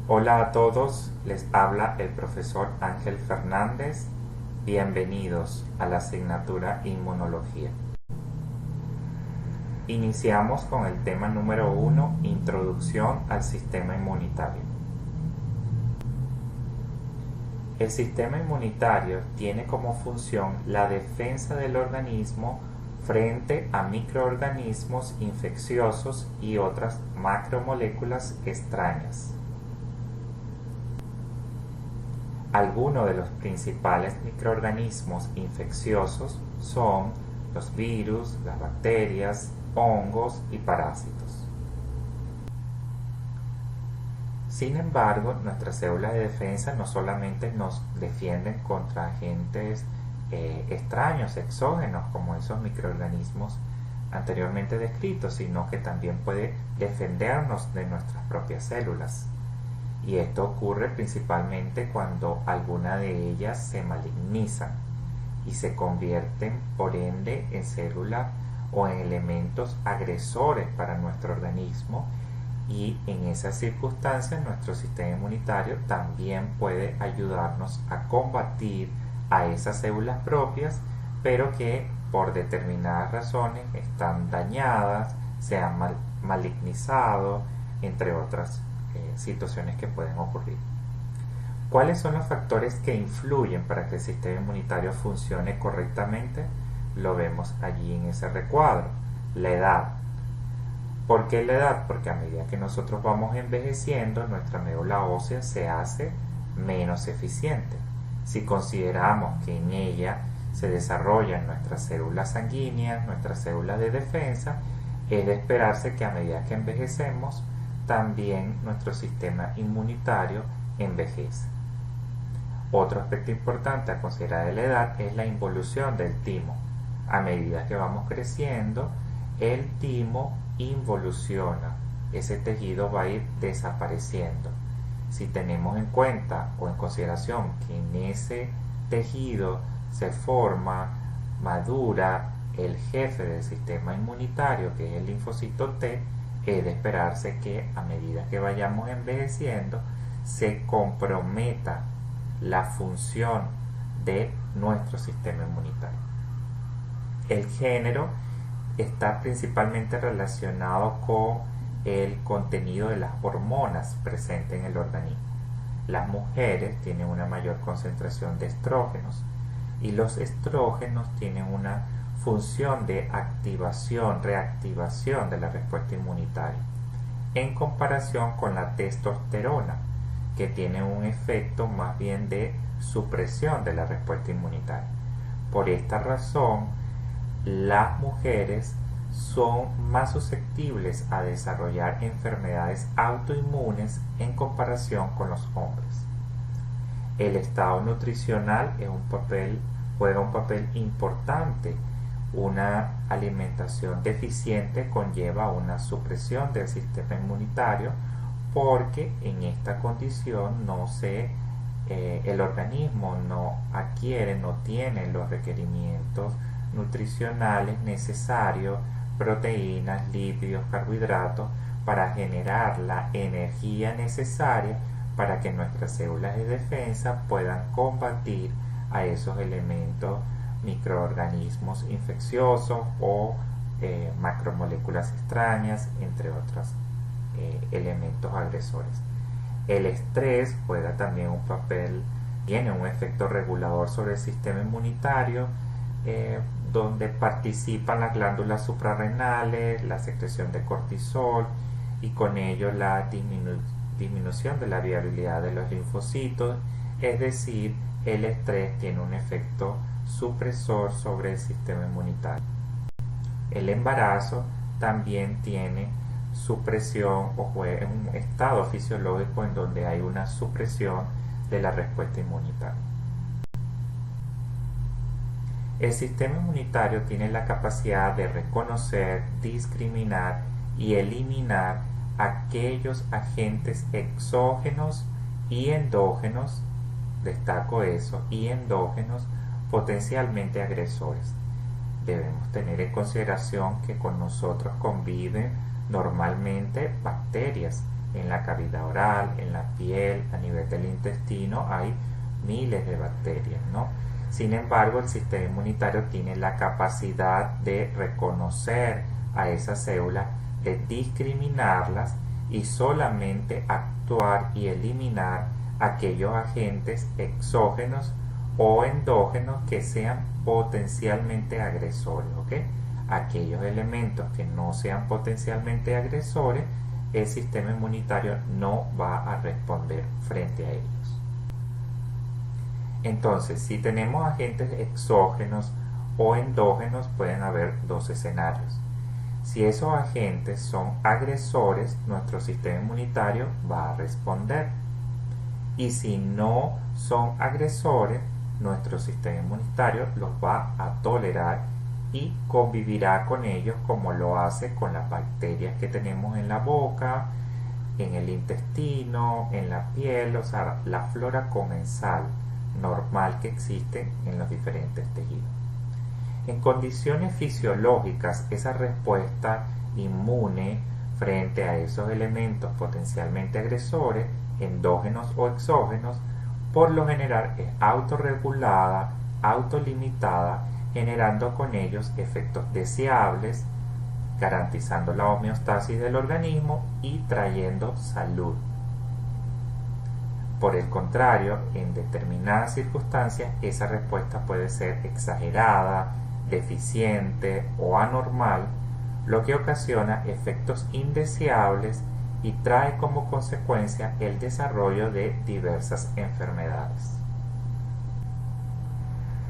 Hola a todos, les habla el profesor Ángel Fernández. Bienvenidos a la asignatura Inmunología. Iniciamos con el tema número 1, Introducción al sistema inmunitario. El sistema inmunitario tiene como función la defensa del organismo frente a microorganismos infecciosos y otras macromoléculas extrañas. Algunos de los principales microorganismos infecciosos son los virus, las bacterias, hongos y parásitos. Sin embargo, nuestras células de defensa no solamente nos defienden contra agentes extraños, exógenos, como esos microorganismos anteriormente descritos, sino que también puede defendernos de nuestras propias células. Y esto ocurre principalmente cuando alguna de ellas se malignizan y se convierten por ende en células o en elementos agresores para nuestro organismo, y en esas circunstancias nuestro sistema inmunitario también puede ayudarnos a combatir a esas células propias, pero que por determinadas razones están dañadas, se han malignizado, entre otras situaciones que pueden ocurrir. ¿Cuáles son los factores que influyen para que el sistema inmunitario funcione correctamente? Lo vemos allí en ese recuadro. La edad. ¿Por qué la edad? Porque a medida que nosotros vamos envejeciendo, nuestra médula ósea se hace menos eficiente. Si consideramos que en ella se desarrollan nuestras células sanguíneas, nuestras células de defensa, es de esperarse que a medida que envejecemos, también nuestro sistema inmunitario envejece. Otro aspecto importante a considerar de la edad es la involución del timo. A medida que vamos creciendo, el timo involuciona, ese tejido va a ir desapareciendo. Si tenemos en cuenta o en consideración que en ese tejido se forma, madura el jefe del sistema inmunitario, que es el linfocito T, es de esperarse que a medida que vayamos envejeciendo se comprometa la función de nuestro sistema inmunitario. El género está principalmente relacionado con el contenido de las hormonas presentes en el organismo. Las mujeres tienen una mayor concentración de estrógenos y los estrógenos tienen una función de activación, reactivación de la respuesta inmunitaria, en comparación con la testosterona, que tiene un efecto más bien de supresión de la respuesta inmunitaria. Por esta razón, las mujeres son más susceptibles a desarrollar enfermedades autoinmunes en comparación con los hombres. El estado nutricional juega un papel importante. Una alimentación deficiente conlleva una supresión del sistema inmunitario, porque en esta condición el organismo no tiene los requerimientos nutricionales necesarios, proteínas, lípidos, carbohidratos, para generar la energía necesaria para que nuestras células de defensa puedan combatir a esos elementos, microorganismos infecciosos o macromoléculas extrañas, entre otros elementos agresores. El estrés juega también un papel, tiene un efecto regulador sobre el sistema inmunitario, donde participan las glándulas suprarrenales, la secreción de cortisol y con ello la disminución de la viabilidad de los linfocitos. Es decir, el estrés tiene un efecto supresor sobre el sistema inmunitario. El embarazo también tiene supresión o un estado fisiológico en donde hay una supresión de la respuesta inmunitaria. El sistema inmunitario tiene la capacidad de reconocer, discriminar y eliminar aquellos agentes exógenos y endógenos, destaco eso, y endógenos potencialmente agresores. Debemos tener en consideración que con nosotros conviven normalmente bacterias, en la cavidad oral, en la piel, a nivel del intestino, hay miles de bacterias, ¿no? Sin embargo, el sistema inmunitario tiene la capacidad de reconocer a esas células, de discriminarlas y solamente actuar y eliminar aquellos agentes exógenos o endógenos que sean potencialmente agresores, ¿ok? Aquellos elementos que no sean potencialmente agresores, el sistema inmunitario no va a responder frente a ellos. Entonces, si tenemos agentes exógenos o endógenos, pueden haber dos escenarios. Si esos agentes son agresores, nuestro sistema inmunitario va a responder. Y si no son agresores, nuestro sistema inmunitario los va a tolerar y convivirá con ellos como lo hace con las bacterias que tenemos en la boca, en el intestino, en la piel, o sea, la flora comensal normal que existe en los diferentes tejidos. En condiciones fisiológicas, esa respuesta inmune frente a esos elementos potencialmente agresores, endógenos o exógenos, por lo general es autorregulada, autolimitada, generando con ellos efectos deseables, garantizando la homeostasis del organismo y trayendo salud. Por el contrario, en determinadas circunstancias, esa respuesta puede ser exagerada, deficiente o anormal, lo que ocasiona efectos indeseables y trae como consecuencia el desarrollo de diversas enfermedades.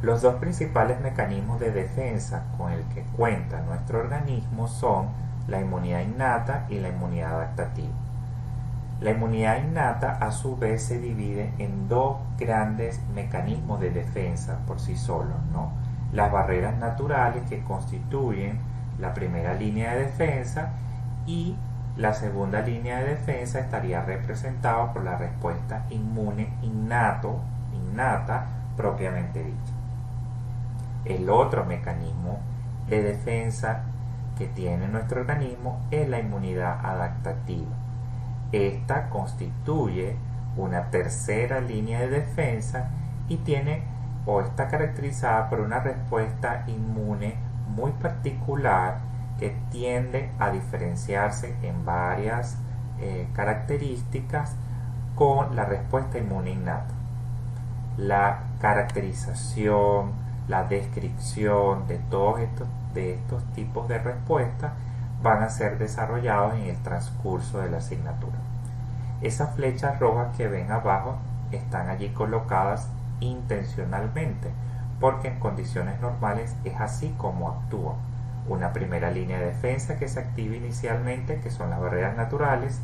Los dos principales mecanismos de defensa con el que cuenta nuestro organismo son la inmunidad innata y la inmunidad adaptativa. La inmunidad innata a su vez se divide en dos grandes mecanismos de defensa por sí solos, ¿no? Las barreras naturales que constituyen la primera línea de defensa y la segunda línea de defensa estaría representada por la respuesta inmune innata propiamente dicha. El otro mecanismo de defensa que tiene nuestro organismo es la inmunidad adaptativa. Esta constituye una tercera línea de defensa y está caracterizada por una respuesta inmune muy particular que tiende a diferenciarse en varias características con la respuesta inmune innata. La caracterización, la descripción de todos estos tipos de respuestas van a ser desarrollados en el transcurso de la asignatura. Esas flechas rojas que ven abajo están allí colocadas intencionalmente, porque en condiciones normales es así como actúa. Una primera línea de defensa que se activa inicialmente, que son las barreras naturales.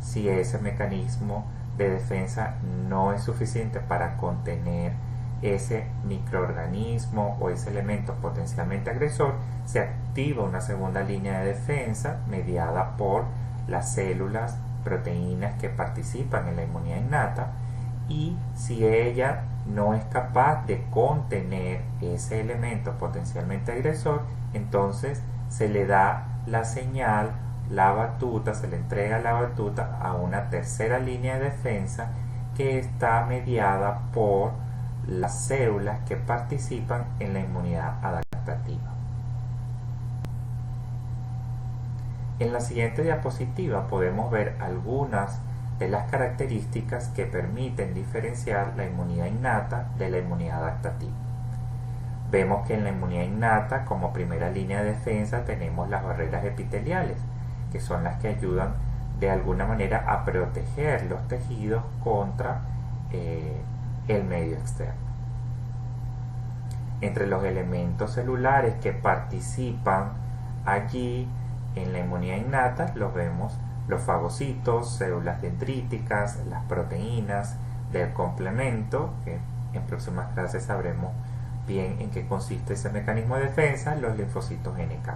Si ese mecanismo de defensa no es suficiente para contener ese microorganismo o ese elemento potencialmente agresor, se activa una segunda línea de defensa mediada por las células, proteínas que participan en la inmunidad innata, y si ella no es capaz de contener ese elemento potencialmente agresor, entonces se le da la señal, la batuta, se le entrega la batuta a una tercera línea de defensa que está mediada por las células que participan en la inmunidad adaptativa. En la siguiente diapositiva podemos ver algunas de las características que permiten diferenciar la inmunidad innata de la inmunidad adaptativa. Vemos que en la inmunidad innata, como primera línea de defensa, tenemos las barreras epiteliales, que son las que ayudan de alguna manera a proteger los tejidos contra el medio externo. Entre los elementos celulares que participan allí en la inmunidad innata los vemos los fagocitos, células dendríticas, las proteínas del complemento, que en próximas clases sabremos bien en qué consiste ese mecanismo de defensa, los linfocitos NK.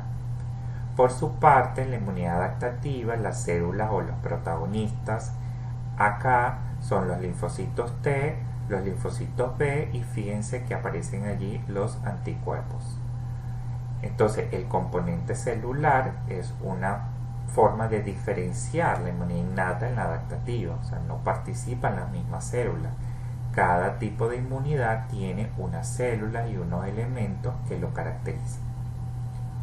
Por su parte, en la inmunidad adaptativa, las células o los protagonistas acá son los linfocitos T, los linfocitos B, y fíjense que aparecen allí los anticuerpos. Entonces, el componente celular es una forma de diferenciar la inmunidad innata en la adaptativa, o sea, no participan las mismas células. Cada tipo de inmunidad tiene una célula y unos elementos que lo caracterizan.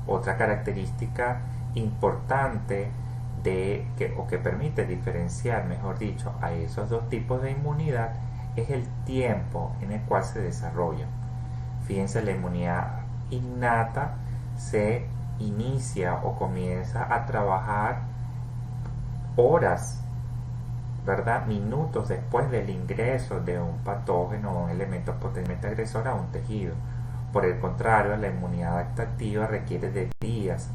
Otra característica importante que permite diferenciar, mejor dicho, a esos dos tipos de inmunidad es el tiempo en el cual se desarrollan. Fíjense, la inmunidad innata se inicia o comienza a trabajar horas, ¿verdad? Minutos después del ingreso de un patógeno o un elemento potencialmente agresor a un tejido. Por el contrario, la inmunidad adaptativa requiere de días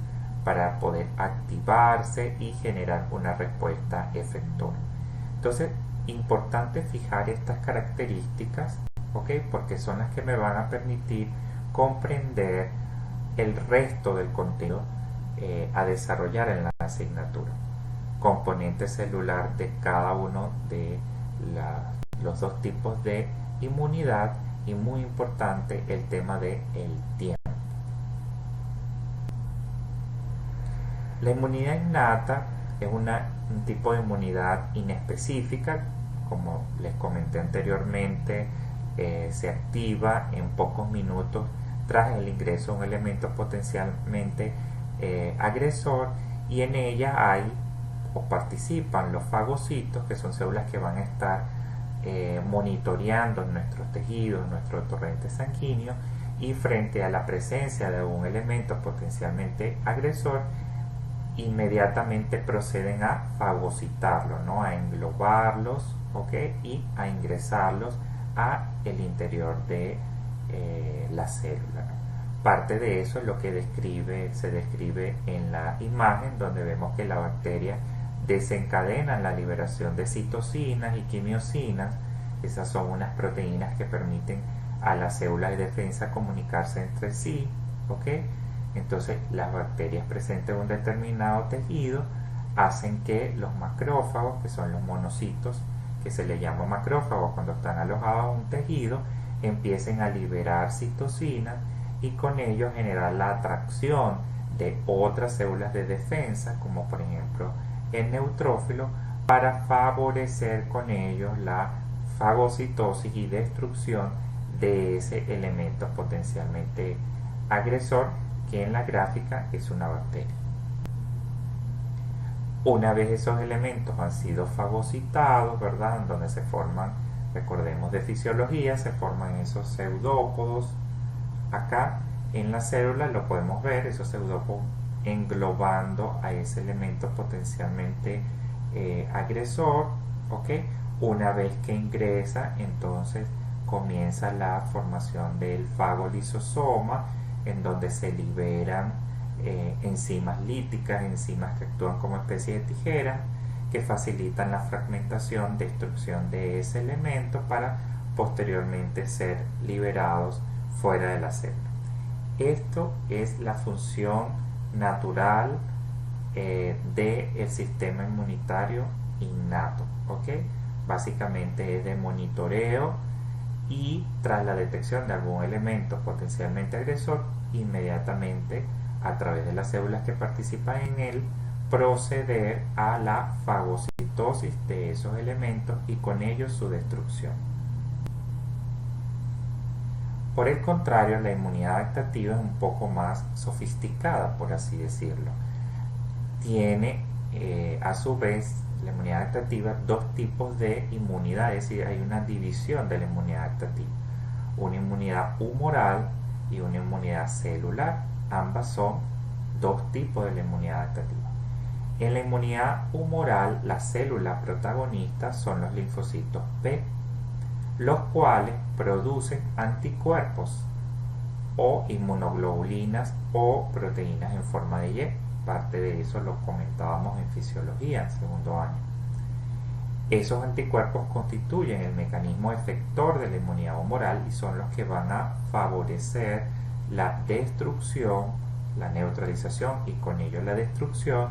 para poder activarse y generar una respuesta efectora. Entonces, importante fijar estas características, ¿ok? Porque son las que me van a permitir comprender el resto del contenido a desarrollar en la asignatura. Componente celular de cada uno de los dos tipos de inmunidad y, muy importante, el tema del tiempo. La inmunidad innata es un tipo de inmunidad inespecífica, como les comenté anteriormente, se activa en pocos minutos tras el ingreso de un elemento potencialmente agresor, y en ella hay o participan los fagocitos, que son células que van a estar monitoreando nuestros tejidos, nuestro torrente sanguíneo, y frente a la presencia de un elemento potencialmente agresor, inmediatamente proceden a fagocitarlos, ¿no? A englobarlos, ¿okay? Y a ingresarlos a el interior de la célula. Parte de eso es lo que se describe en la imagen, donde vemos que la bacteria desencadena la liberación de citocinas y quimiosinas. Esas son unas proteínas que permiten a las células de defensa comunicarse entre sí, ¿ok? Entonces, las bacterias presentes en un determinado tejido hacen que los macrófagos, que son los monocitos, que se les llama macrófagos cuando están alojados en un tejido, empiecen a liberar citocinas y con ello generar la atracción de otras células de defensa, como por ejemplo el neutrófilo, para favorecer con ellos la fagocitosis y destrucción de ese elemento potencialmente agresor, que en la gráfica es una bacteria. Una vez esos elementos han sido fagocitados, ¿verdad?, en donde se forman, recordemos de fisiología, se forman esos pseudópodos. Acá en la célula lo podemos ver, esos pseudópodos englobando a ese elemento potencialmente agresor, ¿ok? Una vez que ingresa, entonces comienza la formación del fagolisosoma, en donde se liberan enzimas líticas, enzimas que actúan como especie de tijera, que facilitan la fragmentación, destrucción de ese elemento para posteriormente ser liberados fuera de la célula. Esto es la función natural del sistema inmunitario innato, ¿ok? Básicamente es de monitoreo, y tras la detección de algún elemento potencialmente agresor, inmediatamente a través de las células que participan en él, proceder a la fagocitosis de esos elementos y con ello su destrucción. Por el contrario, la inmunidad adaptativa es un poco más sofisticada, por así decirlo. Tiene a su vez la inmunidad adaptativa dos tipos de inmunidad, es decir, hay una división de la inmunidad adaptativa, una inmunidad humoral y una inmunidad celular. Ambas son dos tipos de la inmunidad adaptativa. En la inmunidad humoral, las células protagonistas son los linfocitos B, los cuales producen anticuerpos o inmunoglobulinas o proteínas en forma de Y. Parte de eso lo comentábamos en fisiología en segundo año. Esos anticuerpos constituyen el mecanismo efector de la inmunidad humoral y son los que van a favorecer la destrucción, la neutralización y con ello la destrucción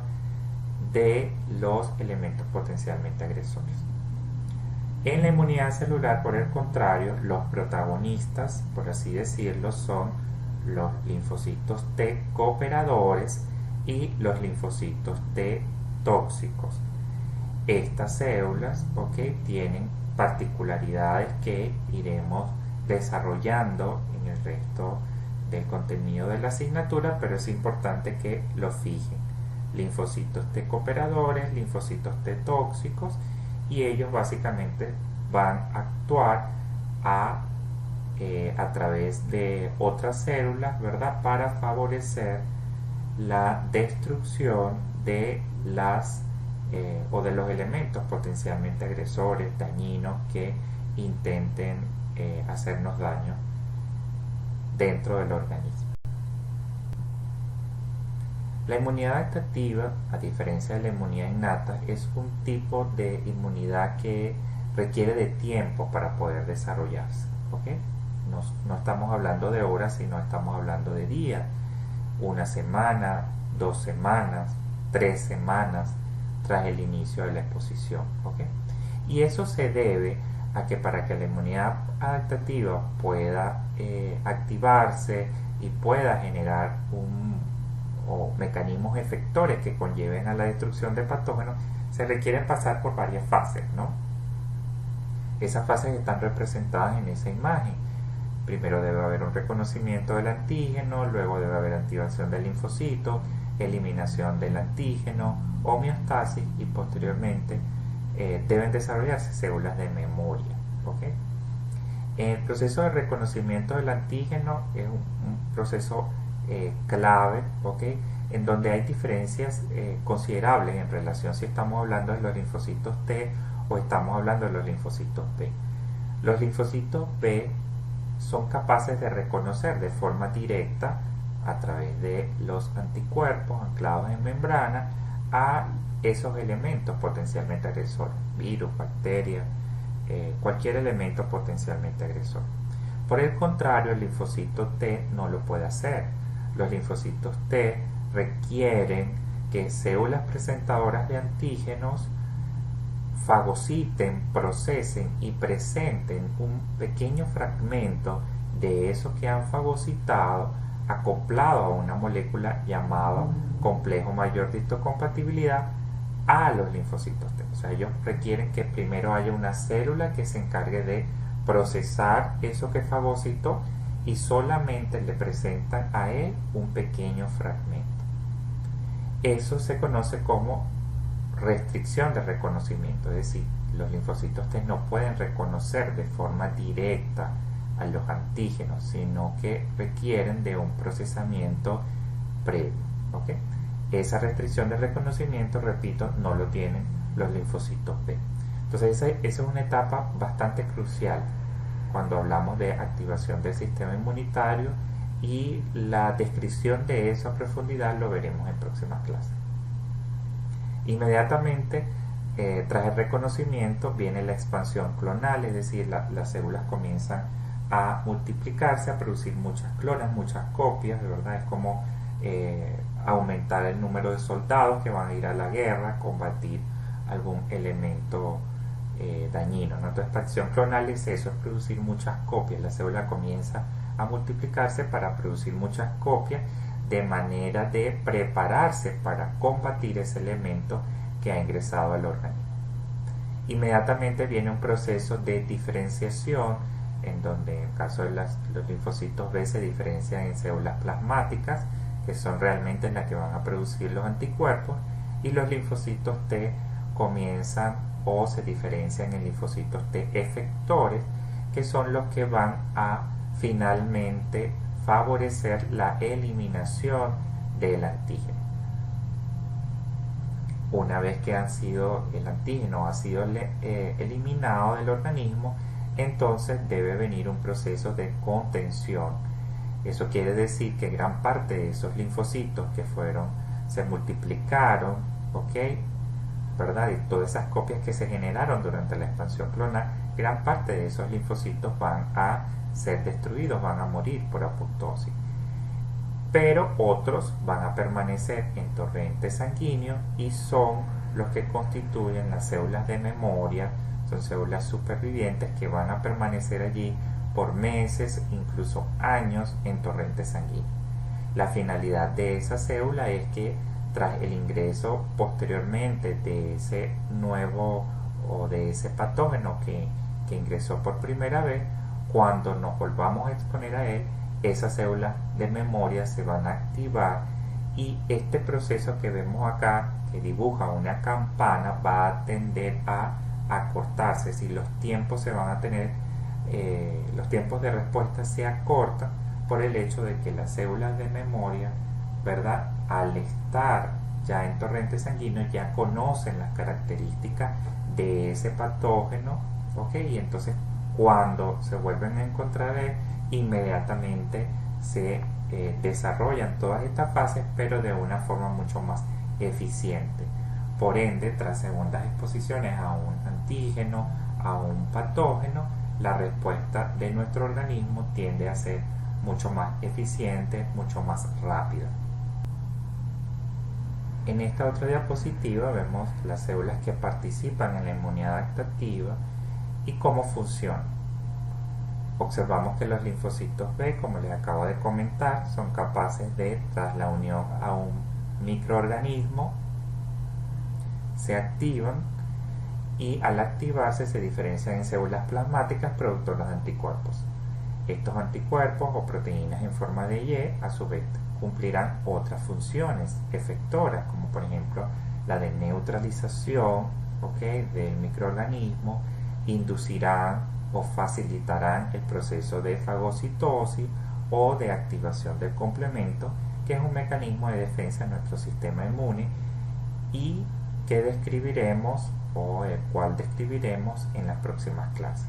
de los elementos potencialmente agresores. En la inmunidad celular, por el contrario, los protagonistas, por así decirlo, son los linfocitos T cooperadores, y los linfocitos T tóxicos. Estas células, tienen particularidades que iremos desarrollando en el resto del contenido de la asignatura, pero es importante que lo fijen. Linfocitos T cooperadores, linfocitos T tóxicos, y ellos básicamente van a actuar a través de otras células, ¿verdad?, para favorecer la destrucción de las o de los elementos potencialmente agresores, dañinos, que intenten hacernos daño dentro del organismo. La inmunidad adaptativa, a diferencia de la inmunidad innata, es un tipo de inmunidad que requiere de tiempo para poder desarrollarse. No estamos hablando de horas, sino estamos hablando de días, 1 semana, 2 semanas, 3 semanas tras el inicio de la exposición. Y eso se debe a que para que la inmunidad adaptativa pueda activarse y pueda generar mecanismos efectores que conlleven a la destrucción de patógenos, se requieren pasar por varias fases, ¿no? Esas fases están representadas en esa imagen. Primero debe haber un reconocimiento del antígeno, luego debe haber activación del linfocito, eliminación del antígeno, homeostasis, y posteriormente deben desarrollarse células de memoria. El proceso de reconocimiento del antígeno es un proceso clave, en donde hay diferencias considerables en relación si estamos hablando de los linfocitos T o estamos hablando de los linfocitos B. Los linfocitos B son capaces de reconocer de forma directa, a través de los anticuerpos anclados en membrana, a esos elementos potencialmente agresores, virus, bacterias, cualquier elemento potencialmente agresor. Por el contrario, el linfocito T no lo puede hacer. Los linfocitos T requieren que células presentadoras de antígenos fagociten, procesen y presenten un pequeño fragmento de eso que han fagocitado acoplado a una molécula llamada complejo mayor de histocompatibilidad a los linfocitos T. O sea, ellos requieren que primero haya una célula que se encargue de procesar eso que fagocitó y solamente le presentan a él un pequeño fragmento. Eso se conoce como restricción de reconocimiento, es decir, los linfocitos T no pueden reconocer de forma directa a los antígenos, sino que requieren de un procesamiento previo. Esa restricción de reconocimiento, repito, no lo tienen los linfocitos B. Entonces esa es una etapa bastante crucial cuando hablamos de activación del sistema inmunitario, y la descripción de eso a profundidad lo veremos en próximas clases. Inmediatamente tras el reconocimiento viene la expansión clonal, es decir, las células comienzan a multiplicarse, a producir muchas clonas, muchas copias, de verdad es como aumentar el número de soldados que van a ir a la guerra a combatir algún elemento dañino, ¿no? Entonces, expansión clonal es eso, es producir muchas copias. La célula comienza a multiplicarse para producir muchas copias, de manera de prepararse para combatir ese elemento que ha ingresado al organismo. Inmediatamente viene un proceso de diferenciación, en donde en el caso de los linfocitos B se diferencian en células plasmáticas, que son realmente las que van a producir los anticuerpos, y los linfocitos T comienzan o se diferencian en linfocitos T efectores, que son los que van a finalmente favorecer la eliminación del antígeno. Una vez que el antígeno ha sido eliminado del organismo, entonces debe venir un proceso de contención. Eso quiere decir que gran parte de esos linfocitos que se multiplicaron, ¿verdad? Y todas esas copias que se generaron durante la expansión clonal, gran parte de esos linfocitos van a ser destruidos, van a morir por apoptosis. Pero otros van a permanecer en torrente sanguíneo y son los que constituyen las células de memoria. Son células supervivientes que van a permanecer allí por meses, incluso años, en torrente sanguíneo. La finalidad de esa célula es que tras el ingreso posteriormente de ese nuevo o de ese patógeno que ingresó por primera vez, cuando nos volvamos a exponer a él, esas células de memoria se van a activar y este proceso que vemos acá, que dibuja una campana, va a tender a acortarse, es decir, los tiempos se van a tener, los tiempos de respuesta se acortan por el hecho de que las células de memoria, ¿verdad?, al estar ya en torrente sanguíneo ya conocen las características de ese patógeno, ¿ok? Y entonces cuando se vuelven a encontrar inmediatamente se desarrollan todas estas fases, pero de una forma mucho más eficiente. Por ende, tras segundas exposiciones a un antígeno, a un patógeno, la respuesta de nuestro organismo tiende a ser mucho más eficiente, mucho más rápida. En esta otra diapositiva vemos las células que participan en la inmunidad adaptativa y cómo funcionan. Observamos que los linfocitos B, como les acabo de comentar, son capaces de, tras la unión a un microorganismo, se activan y al activarse se diferencian en células plasmáticas productoras de anticuerpos. Estos anticuerpos o proteínas en forma de Y a su vez cumplirán otras funciones efectoras, como por ejemplo la de neutralización, del microorganismo, inducirán o facilitarán el proceso de fagocitosis o de activación del complemento, que es un mecanismo de defensa de nuestro sistema inmune y que describiremos o el cual describiremos en las próximas clases.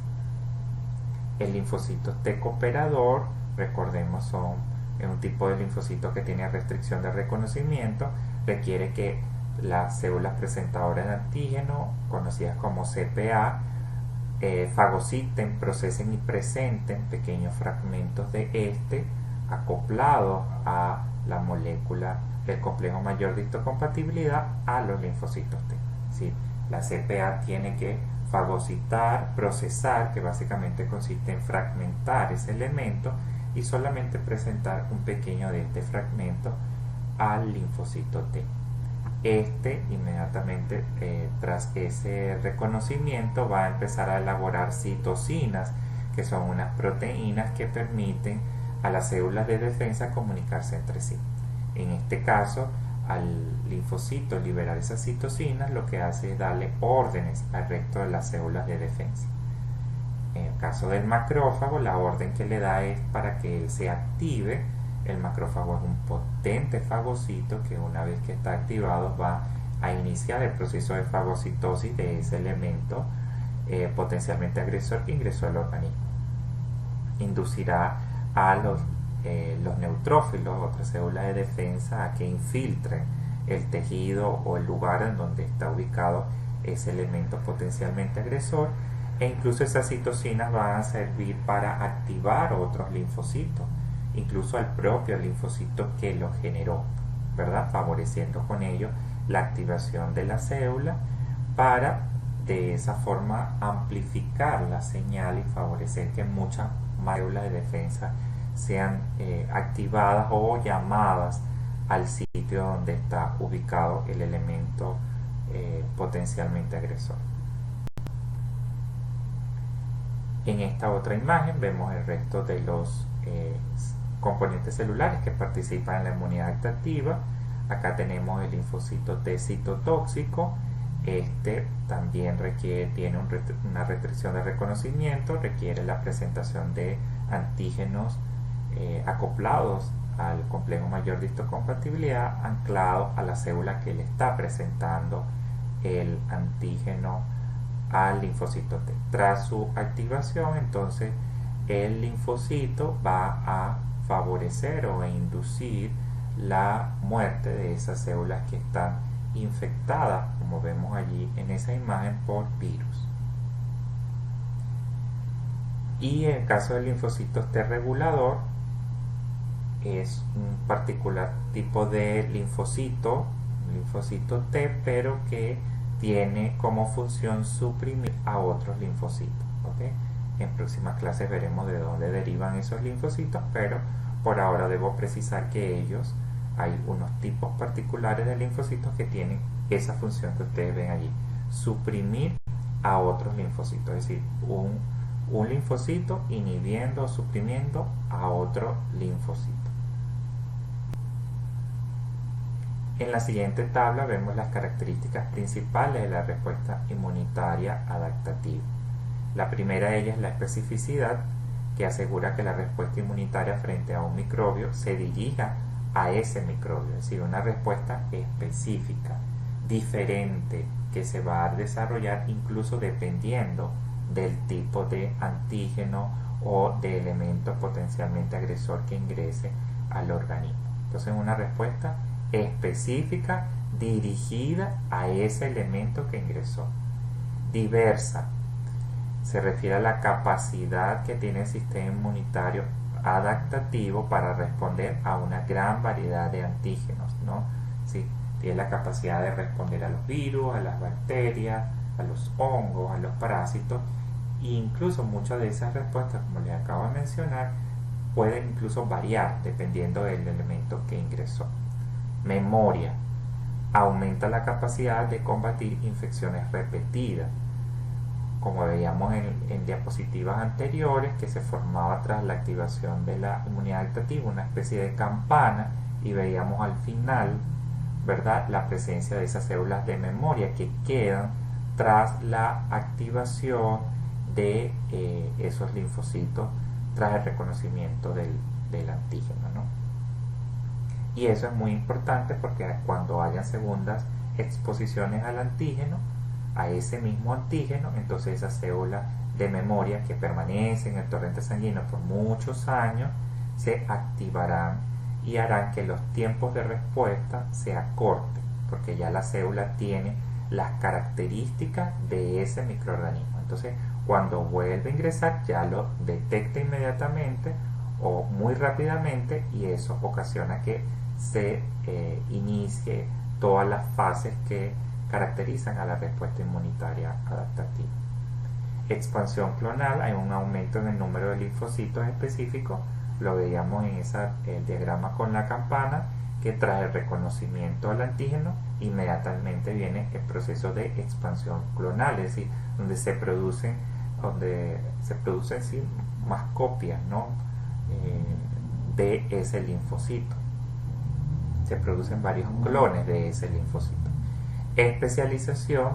El linfocito T cooperador, recordemos, es un tipo de linfocito que tiene restricción de reconocimiento, requiere que las células presentadoras de antígeno, conocidas como CPA, fagociten, procesen y presenten pequeños fragmentos de este acoplados a la molécula del complejo mayor de histocompatibilidad a los linfocitos T. ¿Sí? La CPA tiene que fagocitar, procesar, que básicamente consiste en fragmentar ese elemento y solamente presentar un pequeño de este fragmento al linfocito T. Este inmediatamente tras ese reconocimiento va a empezar a elaborar citocinas, que son unas proteínas que permiten a las células de defensa comunicarse entre sí. En este caso, al linfocito liberar esas citocinas, lo que hace es darle órdenes al resto de las células de defensa. En el caso del macrófago, la orden que le da es para que él se active. El macrófago es un potente fagocito que una vez que está activado va a iniciar el proceso de fagocitosis de ese elemento potencialmente agresor que ingresó al organismo. Inducirá a los neutrófilos, otras células de defensa, a que infiltren el tejido o el lugar en donde está ubicado ese elemento potencialmente agresor, e incluso esas citocinas van a servir para activar otros linfocitos, incluso al propio linfocito que lo generó, ¿verdad?, favoreciendo con ello la activación de la célula para de esa forma amplificar la señal y favorecer que muchas células de defensa sean activadas o llamadas al sitio donde está ubicado el elemento potencialmente agresor. En esta otra imagen vemos el resto de los componentes celulares que participan en la inmunidad adaptativa. Acá tenemos el linfocito T citotóxico. Este también tiene una restricción de reconocimiento, requiere la presentación de antígenos acoplados al complejo mayor de histocompatibilidad, anclado a la célula que le está presentando el antígeno al linfocito T. Tras su activación, entonces el linfocito va a favorecer o a inducir la muerte de esas células que están infectadas, como vemos allí en esa imagen, por virus. Y en el caso del linfocito T regulador, es un particular tipo de linfocito T, pero que tiene como función suprimir a otros linfocitos. En próximas clases veremos de dónde derivan esos linfocitos, pero por ahora debo precisar que ellos hay unos tipos particulares de linfocitos que tienen esa función que ustedes ven allí, suprimir a otros linfocitos, es decir, un linfocito inhibiendo o suprimiendo a otro linfocito. En la siguiente tabla vemos las características principales de la respuesta inmunitaria adaptativa. La primera de ellas es la especificidad, que asegura que la respuesta inmunitaria frente a un microbio se dirija a ese microbio, es decir, una respuesta específica, diferente, que se va a desarrollar incluso dependiendo del tipo de antígeno o de elemento potencialmente agresor que ingrese al organismo. Entonces, una respuesta específica dirigida a ese elemento que ingresó. Diversa se refiere a la capacidad que tiene el sistema inmunitario adaptativo para responder a una gran variedad de antígenos, ¿no? Sí, tiene la capacidad de responder a los virus, a las bacterias, a los hongos, a los parásitos, e incluso muchas de esas respuestas, como les acabo de mencionar, pueden incluso variar dependiendo del elemento que ingresó. Memoria aumenta la capacidad de combatir infecciones repetidas, como veíamos en diapositivas anteriores, que se formaba tras la activación de la inmunidad adaptativa, una especie de campana, y veíamos al final, ¿verdad?, la presencia de esas células de memoria que quedan tras la activación de esos linfocitos tras el reconocimiento del antígeno, ¿no? Y eso es muy importante porque cuando hayan segundas exposiciones al antígeno, a ese mismo antígeno, entonces esas células de memoria que permanecen en el torrente sanguíneo por muchos años se activarán y harán que los tiempos de respuesta se acorten, porque ya la célula tiene las características de ese microorganismo. Entonces, cuando vuelve a ingresar, ya lo detecta inmediatamente o muy rápidamente, y eso ocasiona que se inicie todas las fases que caracterizan a la respuesta inmunitaria adaptativa. Expansión clonal, hay un aumento en el número de linfocitos específicos, lo veíamos en el diagrama con la campana, que tras el reconocimiento al antígeno inmediatamente viene el proceso de expansión clonal, es decir, donde se producen sí, más copias, ¿no?, de ese linfocito. Se producen varios clones de ese linfocito. Especialización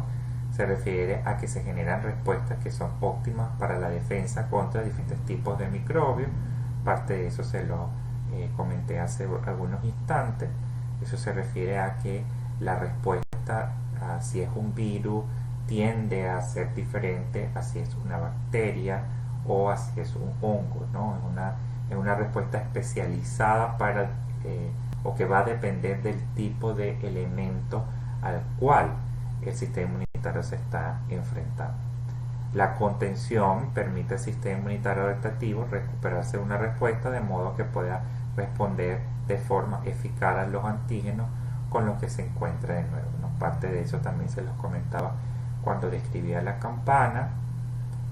se refiere a que se generan respuestas que son óptimas para la defensa contra diferentes tipos de microbios. Parte de eso se lo comenté hace algunos instantes. Eso se refiere a que la respuesta, si es un virus, tiende a ser diferente a si es una bacteria o a si es un hongo, ¿no? Es una respuesta especializada para o que va a depender del tipo de elemento al cual el sistema inmunitario se está enfrentando. La contención permite al sistema inmunitario adaptativo recuperarse una respuesta de modo que pueda responder de forma eficaz a los antígenos con los que se encuentra de nuevo, ¿no? Parte de eso también se los comentaba cuando describía la campana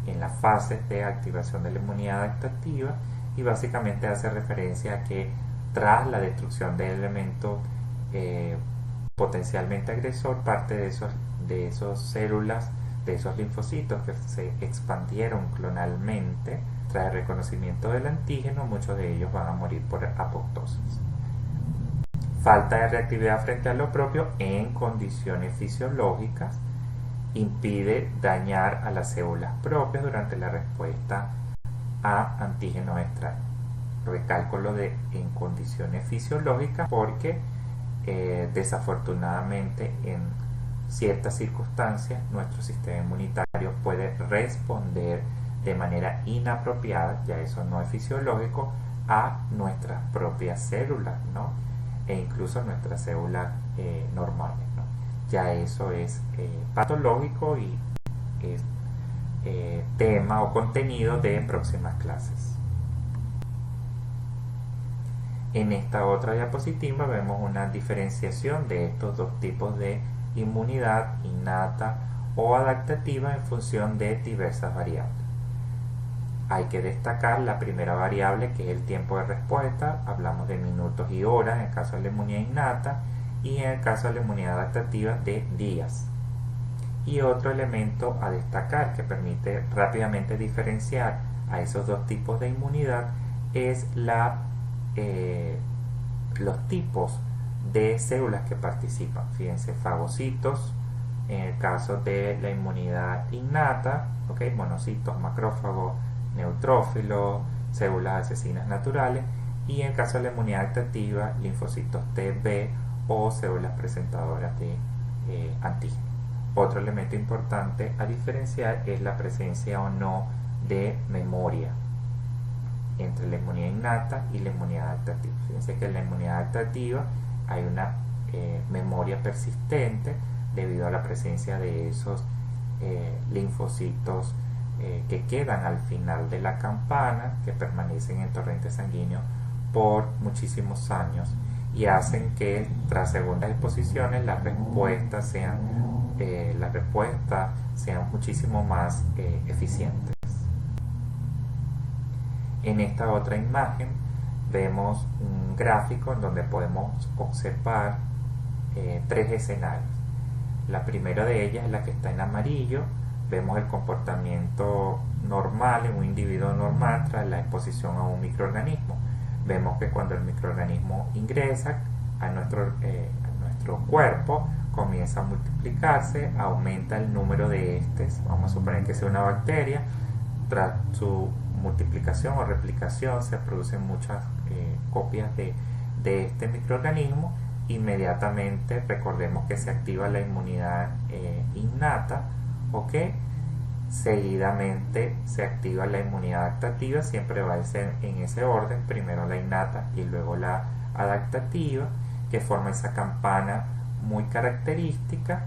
en las fases de activación de la inmunidad adaptativa, y básicamente hace referencia a que tras la destrucción del elemento potencialmente agresor, parte de esos células, de esos linfocitos que se expandieron clonalmente tras el reconocimiento del antígeno, muchos de ellos van a morir por apoptosis. Falta de reactividad frente a lo propio en condiciones fisiológicas impide dañar a las células propias durante la respuesta a antígenos extraños. Recalco lo de en condiciones fisiológicas porque desafortunadamente en ciertas circunstancias nuestro sistema inmunitario puede responder de manera inapropiada, ya eso no es fisiológico, a nuestras propias células, ¿no?, e incluso nuestras células normales, ¿no? Ya eso es patológico y es tema o contenido de próximas clases. En esta otra diapositiva vemos una diferenciación de estos dos tipos de inmunidad innata o adaptativa en función de diversas variables. Hay que destacar la primera variable, que es el tiempo de respuesta. Hablamos de minutos y horas en el caso de la inmunidad innata, y en el caso de la inmunidad adaptativa de días. Y otro elemento a destacar que permite rápidamente diferenciar a esos dos tipos de inmunidad es los tipos de células que participan. Fíjense, fagocitos en el caso de la inmunidad innata, monocitos, macrófagos, neutrófilos, células asesinas naturales, y en el caso de la inmunidad adaptativa, linfocitos T, B o células presentadoras de antígenos. Otro elemento importante a diferenciar es la presencia o no de memoria entre la inmunidad innata y la inmunidad adaptativa. Fíjense que en la inmunidad adaptativa hay una memoria persistente debido a la presencia de esos linfocitos que quedan al final de la campana, que permanecen en torrente sanguíneo por muchísimos años y hacen que tras segundas exposiciones las respuestas sean muchísimo más eficientes. En esta otra imagen vemos un gráfico en donde podemos observar tres escenarios. La primera de ellas es la que está en amarillo. Vemos el comportamiento normal en un individuo normal tras la exposición a un microorganismo. Vemos que cuando el microorganismo ingresa a nuestro cuerpo, comienza a multiplicarse, aumenta el número de estos. Vamos a suponer que sea una bacteria. Tras su multiplicación o replicación se producen muchas copias de este microorganismo. Inmediatamente recordemos que se activa la inmunidad innata, seguidamente se activa la inmunidad adaptativa. Siempre va a ser en ese orden, primero la innata y luego la adaptativa, que forma esa campana muy característica,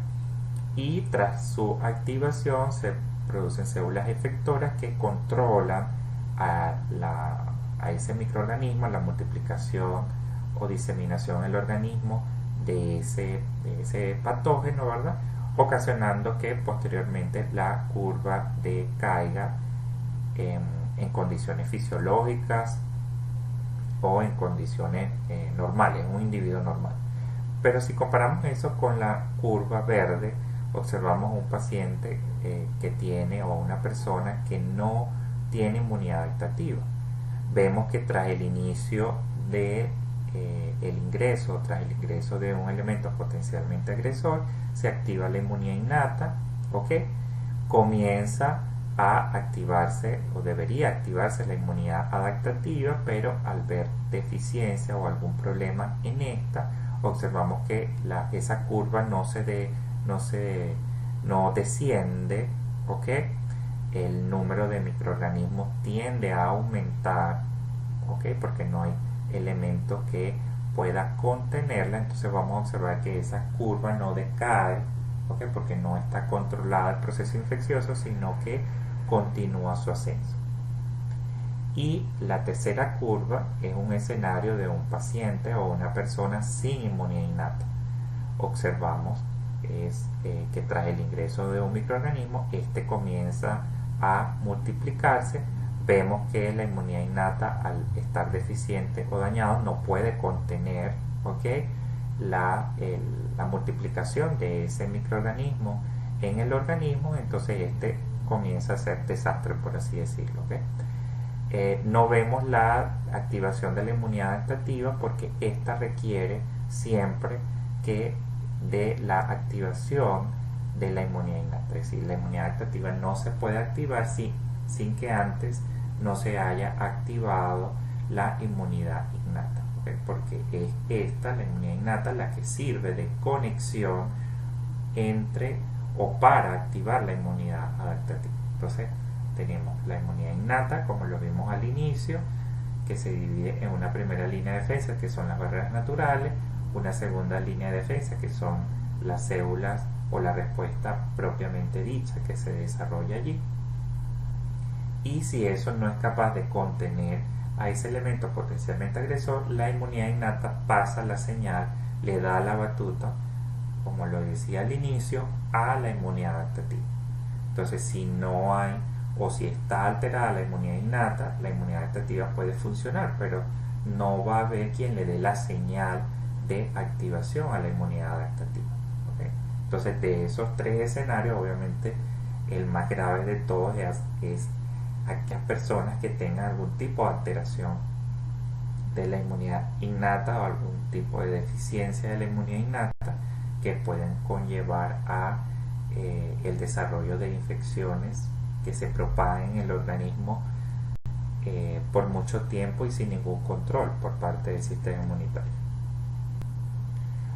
y tras su activación se producen células efectoras que controlan a ese microorganismo, la multiplicación o diseminación en el organismo de ese patógeno, ¿verdad? Ocasionando que posteriormente la curva decaiga en condiciones fisiológicas o en condiciones normales, en un individuo normal. Pero si comparamos eso con la curva verde, observamos un paciente que tiene, o una persona que no tiene inmunidad adaptativa. Vemos que tras el inicio de el ingreso de un elemento potencialmente agresor, se activa la inmunidad innata, comienza a activarse, o debería activarse, la inmunidad adaptativa, pero al ver deficiencia o algún problema en esta, observamos que esa curva no desciende, el número de microorganismos tiende a aumentar, porque no hay elemento que pueda contenerla. Entonces vamos a observar que esa curva no decae, porque no está controlada el proceso infeccioso, sino que continúa su ascenso. Y la tercera curva es un escenario de un paciente o una persona sin inmunidad innata. Observamos que tras el ingreso de un microorganismo, este comienza a multiplicarse. Vemos que la inmunidad innata, al estar deficiente o dañado, no puede contener la multiplicación de ese microorganismo en el organismo. Entonces este comienza a ser desastre, por así decirlo. No vemos la activación de la inmunidad adaptativa, porque esta requiere siempre que de la activación de la inmunidad innata. Es decir, la inmunidad adaptativa no se puede activar sin que antes no se haya activado la inmunidad innata, porque es esta, la inmunidad innata, la que sirve de conexión entre o para activar la inmunidad adaptativa. Entonces tenemos la inmunidad innata, como lo vimos al inicio, que se divide en una primera línea de defensa, que son las barreras naturales, una segunda línea de defensa, que son las células o la respuesta propiamente dicha que se desarrolla allí. Y si eso no es capaz de contener a ese elemento potencialmente agresor, la inmunidad innata pasa la señal, le da la batuta, como lo decía al inicio, a la inmunidad adaptativa. Entonces, si no hay o si está alterada la inmunidad innata, la inmunidad adaptativa puede funcionar, pero no va a haber quien le dé la señal de activación a la inmunidad adaptativa. ¿Okay? Entonces, de esos tres escenarios, obviamente, el más grave de todos es aquellas personas que tengan algún tipo de alteración de la inmunidad innata o algún tipo de deficiencia de la inmunidad innata que pueden conllevar a el desarrollo de infecciones que se propagan en el organismo por mucho tiempo y sin ningún control por parte del sistema inmunitario.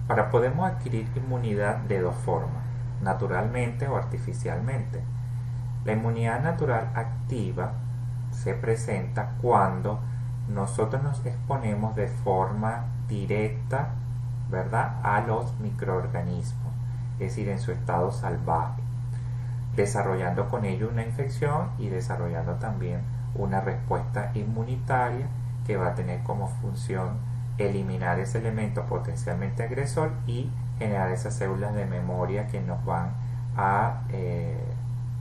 Ahora, podemos adquirir inmunidad de dos formas, naturalmente o artificialmente. La inmunidad natural activa se presenta cuando nosotros nos exponemos de forma directa, ¿verdad?, a los microorganismos, es decir, en su estado salvaje, desarrollando con ello una infección y desarrollando también una respuesta inmunitaria que va a tener como función eliminar ese elemento potencialmente agresor y generar esas células de memoria que nos van a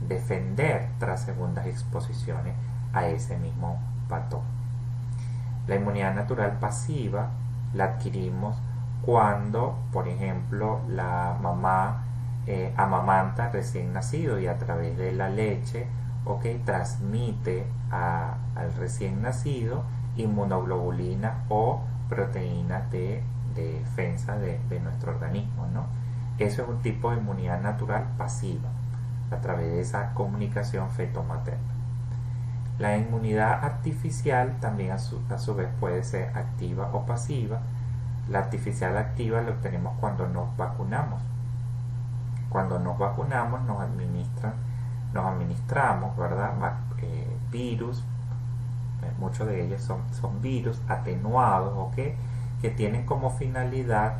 defender tras segundas exposiciones a ese mismo patógeno. La inmunidad natural pasiva la adquirimos cuando, por ejemplo, la mamá amamanta recién nacido y a través de la leche, transmite al recién nacido inmunoglobulina o proteínas de defensa de nuestro organismo, ¿no? Eso es un tipo de inmunidad natural pasiva, a través de esa comunicación feto-materna. La inmunidad artificial también a su vez puede ser activa o pasiva. La artificial activa la obtenemos cuando nos vacunamos. Cuando nos vacunamos nos administramos, ¿verdad?, virus, muchos de ellos son virus atenuados, que tienen como finalidad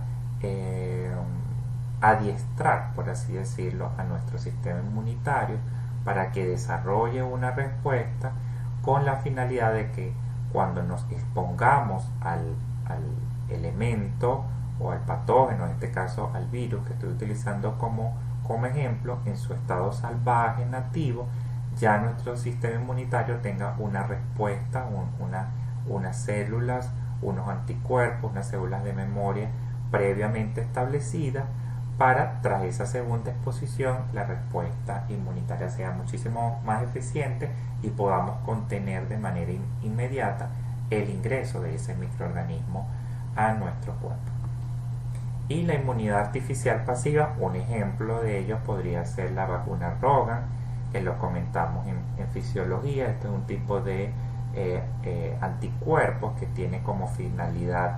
adiestrar, por así decirlo, a nuestro sistema inmunitario para que desarrolle una respuesta con la finalidad de que cuando nos expongamos al elemento o al patógeno, en este caso al virus que estoy utilizando como ejemplo, en su estado salvaje nativo, ya nuestro sistema inmunitario tenga una respuesta, unas células, unos anticuerpos, unas células de memoria previamente establecidas para, tras esa segunda exposición, la respuesta inmunitaria sea muchísimo más eficiente y podamos contener de manera inmediata el ingreso de ese microorganismo a nuestro cuerpo. Y la inmunidad artificial pasiva, un ejemplo de ello podría ser la vacuna Rogan, que lo comentamos en fisiología. Este es un tipo de anticuerpos que tiene como finalidad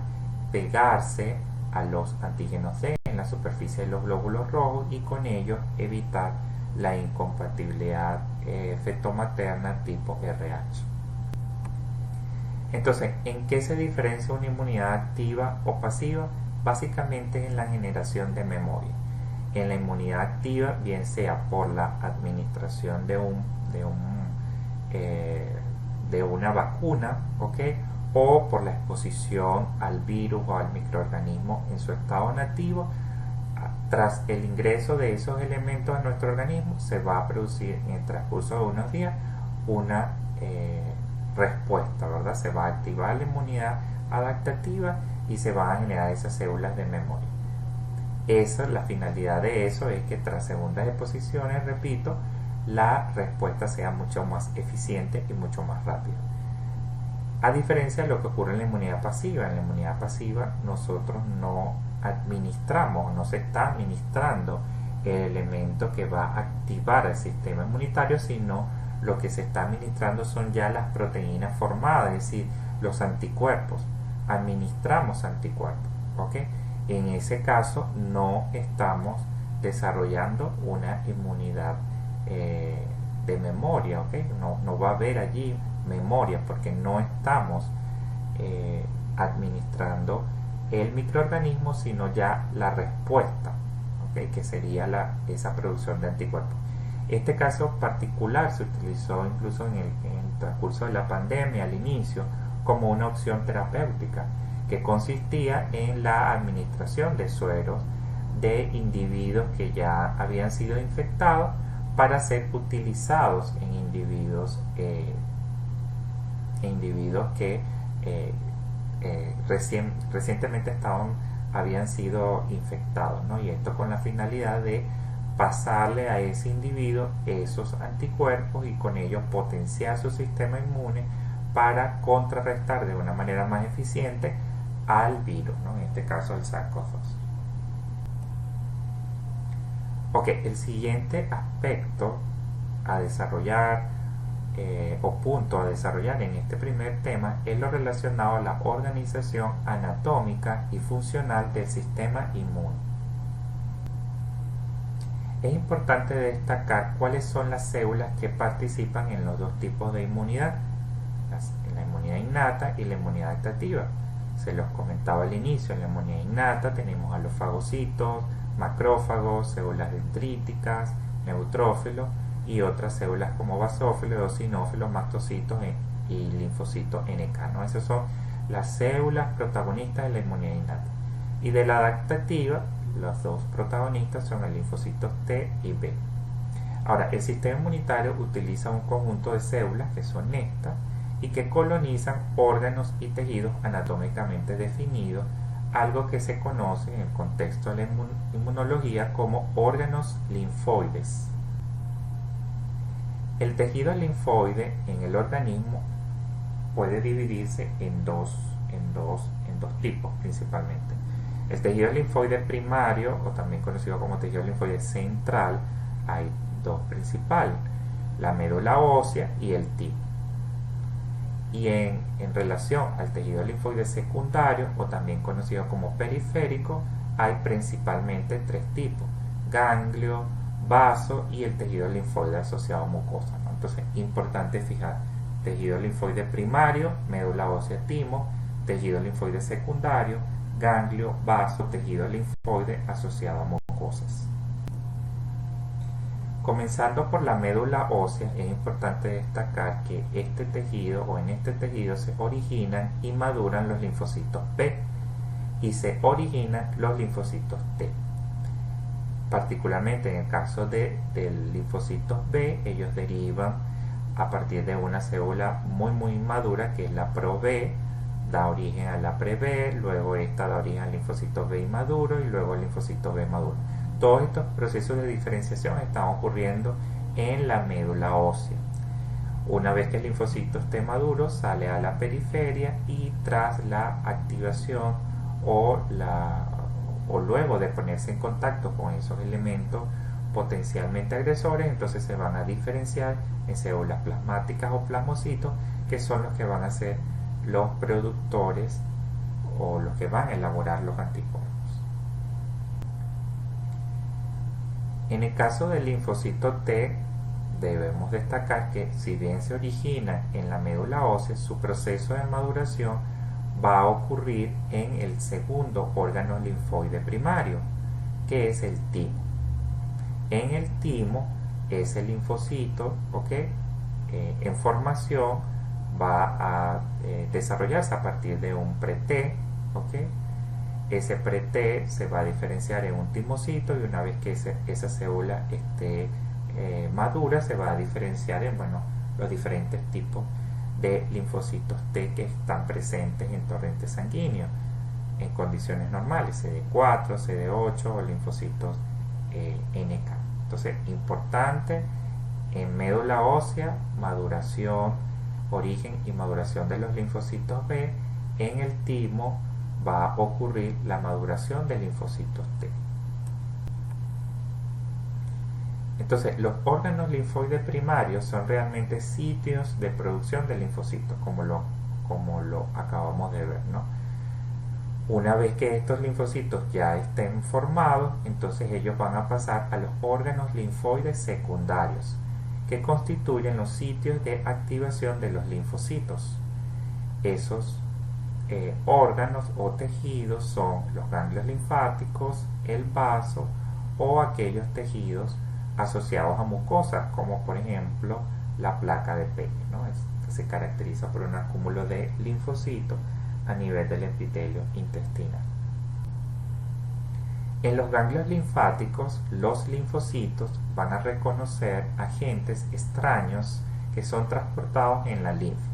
pegarse a los antígenos C en la superficie de los glóbulos rojos y con ello evitar la incompatibilidad fetomaterna tipo RH. Entonces, ¿en qué se diferencia una inmunidad activa o pasiva? Básicamente en la generación de memoria. En la inmunidad activa, bien sea por la administración de una vacuna, o por la exposición al virus o al microorganismo en su estado nativo, tras el ingreso de esos elementos a nuestro organismo, se va a producir en el transcurso de unos días una respuesta, ¿verdad? Se va a activar la inmunidad adaptativa y se van a generar esas células de memoria. La finalidad de eso es que tras segundas exposiciones, repito, la respuesta sea mucho más eficiente y mucho más rápida. A diferencia de lo que ocurre en la inmunidad pasiva. En la inmunidad pasiva nosotros no administramos, no se está administrando el elemento que va a activar el sistema inmunitario, sino lo que se está administrando son ya las proteínas formadas, es decir, los anticuerpos. Administramos anticuerpos, En ese caso no estamos desarrollando una inmunidad de memoria, no va a haber allí memoria porque no estamos administrando el microorganismo, sino ya la respuesta, que sería esa producción de anticuerpos. Este caso particular se utilizó incluso en el transcurso de la pandemia al inicio como una opción terapéutica que consistía en la administración de sueros de individuos que ya habían sido infectados para ser utilizados en individuos que recientemente habían sido infectados, ¿no? Y esto con la finalidad de pasarle a ese individuo esos anticuerpos y con ello potenciar su sistema inmune para contrarrestar de una manera más eficiente al virus, ¿no? En este caso el SARS-CoV-2. Ok, el siguiente aspecto a desarrollar o punto a desarrollar en este primer tema es lo relacionado a la organización anatómica y funcional del sistema inmune. Es importante destacar cuáles son las células que participan en los dos tipos de inmunidad, la inmunidad innata y la inmunidad adaptativa. Se los comentaba al inicio, en la inmunidad innata tenemos a los fagocitos, macrófagos, células dendríticas, neutrófilos y otras células como basófilos, eosinófilos, mastocitos y linfocitos NK, ¿no? Esas son las células protagonistas de la inmunidad innata. Y de la adaptativa, los dos protagonistas son el linfocitos T y B. Ahora, el sistema inmunitario utiliza un conjunto de células que son estas y que colonizan órganos y tejidos anatómicamente definidos, algo que se conoce en el contexto de la inmunología como órganos linfoides. El tejido linfoide en el organismo puede dividirse en dos tipos principalmente. El tejido linfoide primario, o también conocido como tejido linfoide central, hay dos principales, la médula ósea y el timo. Y en relación al tejido linfoide secundario, o también conocido como periférico, hay principalmente tres tipos: ganglio, vaso y el tejido linfoide asociado a mucosa, ¿no? Entonces, importante fijar: tejido linfoide primario, médula ósea, timo; tejido linfoide secundario, ganglio, vaso, tejido linfoide asociado a mucosas. Comenzando por la médula ósea, es importante destacar que en este tejido se originan y maduran los linfocitos B y se originan los linfocitos T. Particularmente en el caso del linfocitos B, ellos derivan a partir de una célula muy madura que es la pro-B, da origen a la pre-B, luego esta da origen al linfocito B inmaduro y luego al linfocito B maduro. Todos estos procesos de diferenciación están ocurriendo en la médula ósea. Una vez que el linfocito esté maduro, sale a la periferia y tras la activación o luego de ponerse en contacto con esos elementos potencialmente agresores, entonces se van a diferenciar en células plasmáticas o plasmocitos, que son los que van a ser los productores o los que van a elaborar los anticuerpos. En el caso del linfocito T, debemos destacar que si bien se origina en la médula ósea, su proceso de maduración va a ocurrir en el segundo órgano linfoide primario, que es el timo. En el timo, ese linfocito, en formación va a desarrollarse a partir de un pre-T, Ese pre-T se va a diferenciar en un timocito y una vez que esa célula esté madura, se va a diferenciar en los diferentes tipos de linfocitos T que están presentes en torrente sanguíneo en condiciones normales, CD4, CD8 o linfocitos NK. Entonces, importante en médula ósea, maduración, origen y maduración de los linfocitos B. En el timo va a ocurrir la maduración de linfocitos T. Entonces, los órganos linfoides primarios son realmente sitios de producción de linfocitos, como lo acabamos de ver, ¿no? Una vez que estos linfocitos ya estén formados, entonces ellos van a pasar a los órganos linfoides secundarios, que constituyen los sitios de activación de los linfocitos. Esos órganos o tejidos son los ganglios linfáticos, el vaso o aquellos tejidos asociados a mucosas, como por ejemplo la placa de Peyre, ¿no? Que se caracteriza por un acúmulo de linfocitos a nivel del epitelio intestinal. En los ganglios linfáticos, los linfocitos van a reconocer agentes extraños que son transportados en la linfa.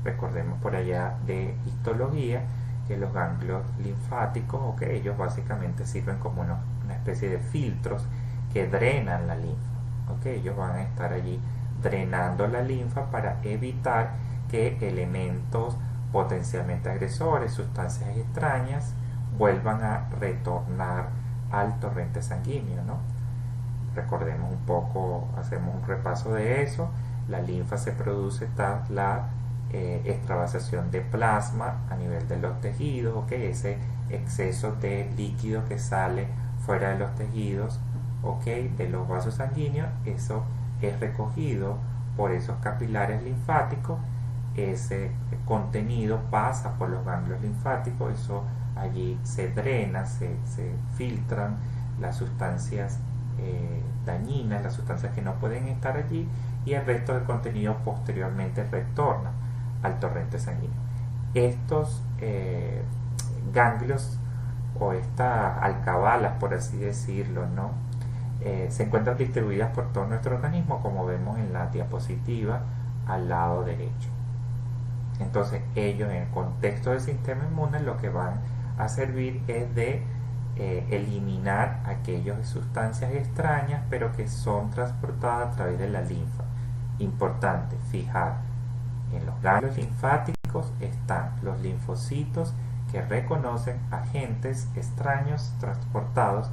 Recordemos por allá de histología que los ganglios linfáticos, ellos básicamente sirven como una especie de filtros que drenan la linfa. Ellos van a estar allí drenando la linfa para evitar que elementos potencialmente agresores, sustancias extrañas, vuelvan a retornar al torrente sanguíneo, ¿no? Recordemos un poco, hacemos un repaso de eso. La linfa se produce tras la extravasación de plasma a nivel de los tejidos, ese exceso de líquido que sale fuera de los tejidos, de los vasos sanguíneos, eso es recogido por esos capilares linfáticos, ese contenido pasa por los ganglios linfáticos, eso allí se drena, se filtran las sustancias dañinas, las sustancias que no pueden estar allí, y el resto del contenido posteriormente retorna al torrente sanguíneo. Estos ganglios o estas alcabalas, por así decirlo, ¿no? Se encuentran distribuidas por todo nuestro organismo, como vemos en la diapositiva al lado derecho. Entonces ellos, en el contexto del sistema inmune, lo que van a servir es de eliminar aquellas sustancias extrañas, pero que son transportadas a través de la linfa. Importante fijar, en los ganglios linfáticos están los linfocitos que reconocen agentes extraños transportados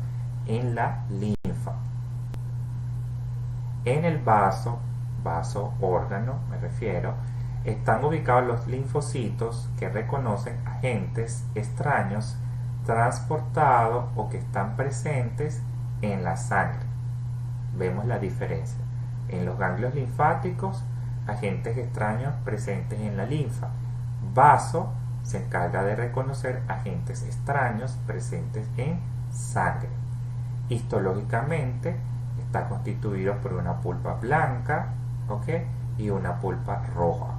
en la linfa. En el vaso órgano me refiero, están ubicados los linfocitos que reconocen agentes extraños transportados o que están presentes en la sangre. Vemos la diferencia. En los ganglios linfáticos, agentes extraños presentes en la linfa. Vaso se encarga de reconocer agentes extraños presentes en sangre. Histológicamente está constituido por una pulpa blanca, y una pulpa roja,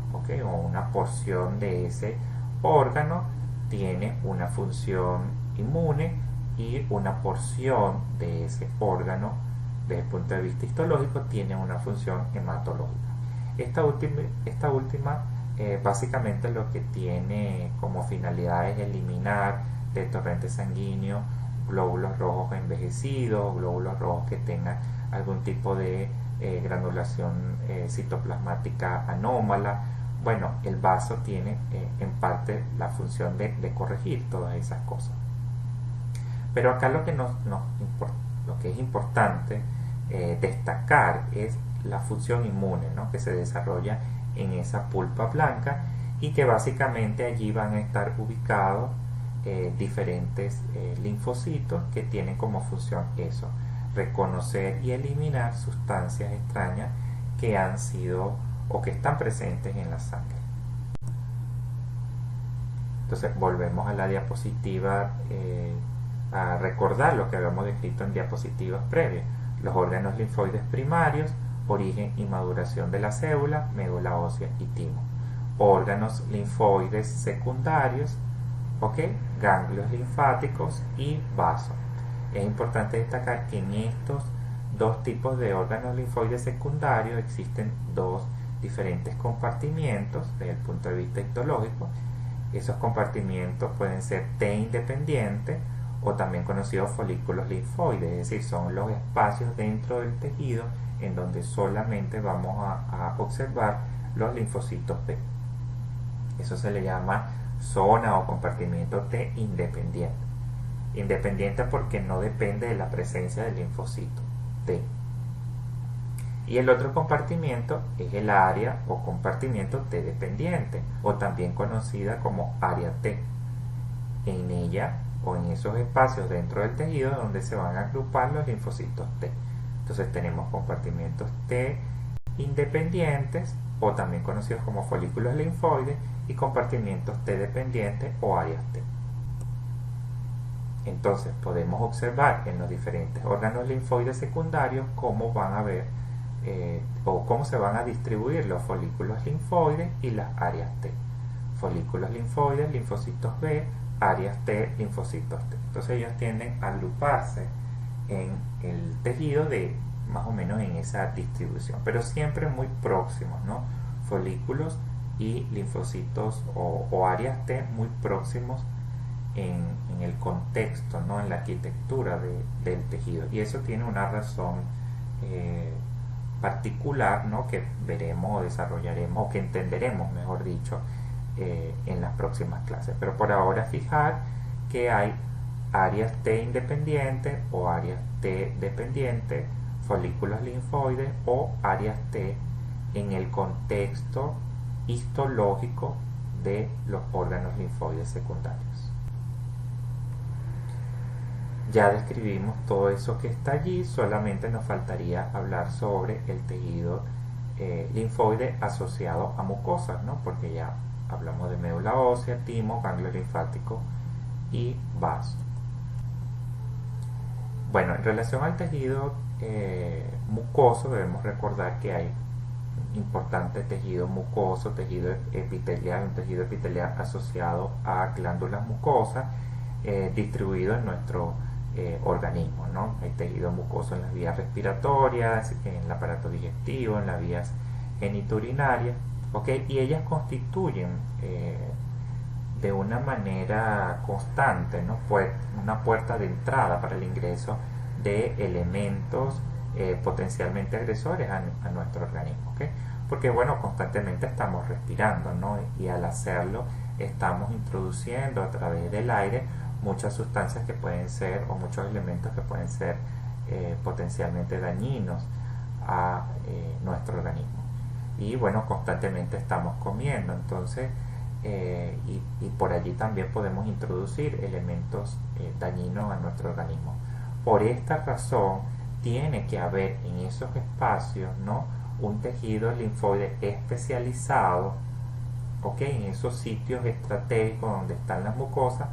o una porción de ese órgano tiene una función inmune y una porción de ese órgano desde el punto de vista histológico tiene una función hematológica. Esta última básicamente lo que tiene como finalidad es eliminar del torrente sanguíneo glóbulos rojos envejecidos, glóbulos rojos que tengan algún tipo de granulación citoplasmática anómala. Bueno, el vaso tiene en parte la función de corregir todas esas cosas. Pero acá lo que es importante destacar es la función inmune, ¿no? Que se desarrolla en esa pulpa blanca y que básicamente allí van a estar ubicados diferentes linfocitos que tienen como función eso, reconocer y eliminar sustancias extrañas que han sido o que están presentes en la sangre. Entonces volvemos a la diapositiva a recordar lo que habíamos descrito en diapositivas previas. Los órganos linfoides primarios, origen y maduración de la célula, médula ósea y timo. Órganos linfoides secundarios, ganglios linfáticos y vasos. Es importante destacar que en estos dos tipos de órganos linfoides secundarios existen dos diferentes compartimientos desde el punto de vista histológico. Esos compartimientos pueden ser T independientes o también conocidos folículos linfoides, es decir, son los espacios dentro del tejido en donde solamente vamos a observar los linfocitos T. Eso se le llama zona o compartimiento T independiente. Independiente porque no depende de la presencia del linfocito T. Y el otro compartimiento es el área o compartimiento T dependiente, o también conocida como área T. En ella o en esos espacios dentro del tejido donde se van a agrupar los linfocitos T. Entonces tenemos compartimientos T independientes, o también conocidos como folículos linfoides, y compartimientos T dependientes o áreas T. Entonces podemos observar en los diferentes órganos linfoides secundarios cómo van a ver o cómo se van a distribuir los folículos linfoides y las áreas T. Folículos linfoides, linfocitos B, áreas T, linfocitos T. Entonces ellos tienden a agruparse en el tejido de más o menos en esa distribución, pero siempre muy próximos, ¿no? Folículos y linfocitos o áreas T muy próximos en el contexto, ¿no? En la arquitectura del tejido. Y eso tiene una razón particular, ¿no? Que veremos o desarrollaremos, o que entenderemos, mejor dicho, en las próximas clases. Pero por ahora fijar que hay áreas T independientes o áreas T dependientes, folículos linfoides o áreas T en el contexto histológico de los órganos linfoides secundarios. Ya describimos todo eso que está allí, solamente nos faltaría hablar sobre el tejido linfoide asociado a mucosas, ¿no? Porque ya hablamos de médula ósea, timo, ganglio linfático y vaso. Bueno, en relación al tejido mucoso, debemos recordar que hay importante tejido mucoso, tejido epitelial, un tejido epitelial asociado a glándulas mucosas, distribuido en nuestro organismo, ¿no? Hay tejido mucoso en las vías respiratorias, en el aparato digestivo, en las vías genitourinarias, ¿okay? Y ellas constituyen de una manera constante, ¿no? Una puerta de entrada para el ingreso de elementos potencialmente agresores a nuestro organismo, ¿okay? Porque bueno, constantemente estamos respirando, ¿no? Y al hacerlo estamos introduciendo a través del aire muchas sustancias que pueden ser, o muchos elementos que pueden ser potencialmente dañinos a nuestro organismo. Y bueno, constantemente estamos comiendo, entonces y por allí también podemos introducir elementos dañinos a nuestro organismo. Por esta razón tiene que haber en esos espacios, ¿no? Un tejido linfoide especializado, ¿okay? En esos sitios estratégicos donde están las mucosas,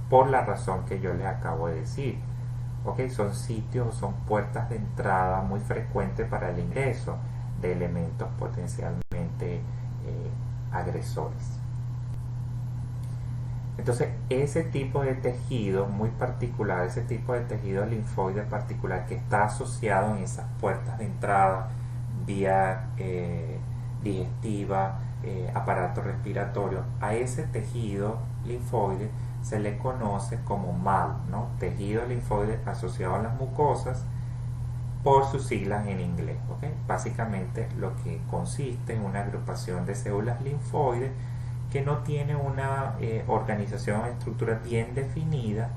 por la razón que yo les acabo de decir, ¿okay? Son sitios, son puertas de entrada muy frecuentes para el ingreso de elementos potencialmente agresores. Entonces, ese tipo de tejido muy particular, ese tipo de tejido linfoide particular que está asociado en esas puertas de entrada, vía digestiva, aparato respiratorio, a ese tejido linfoide se le conoce como MAL, ¿no? Tejido linfoide asociado a las mucosas, por sus siglas en inglés, ¿okay? Básicamente lo que consiste en una agrupación de células linfoides que no tiene una organización o estructura bien definida,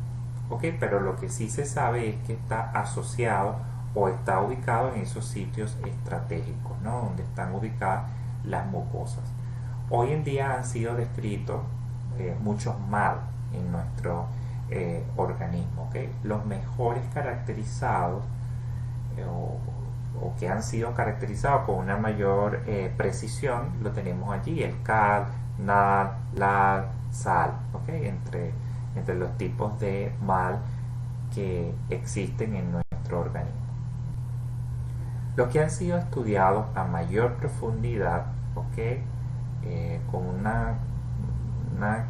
¿okay? Pero lo que sí se sabe es que está asociado o está ubicado en esos sitios estratégicos, ¿no? Donde están ubicadas las mucosas. Hoy en día han sido descritos muchos MAL en nuestro organismo, ¿okay? Los mejores caracterizados o que han sido caracterizados con una mayor precisión lo tenemos allí: el CAL, NAL, LAL, SAL, ¿okay? entre los tipos de MAL que existen en nuestro organismo. Los que han sido estudiados a mayor profundidad, ¿okay? Con una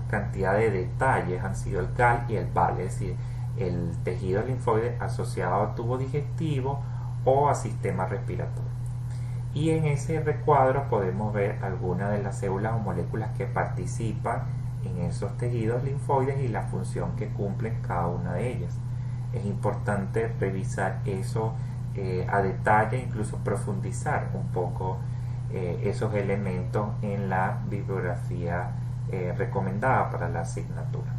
cantidad de detalles, han sido el CAL y el BAL, es decir, el tejido linfoide asociado a tubo digestivo o a sistema respiratorio. Y en ese recuadro podemos ver algunas de las células o moléculas que participan en esos tejidos linfoides y la función que cumplen cada una de ellas. Es importante revisar eso a detalle, incluso profundizar un poco esos elementos en la bibliografía recomendada para la asignatura.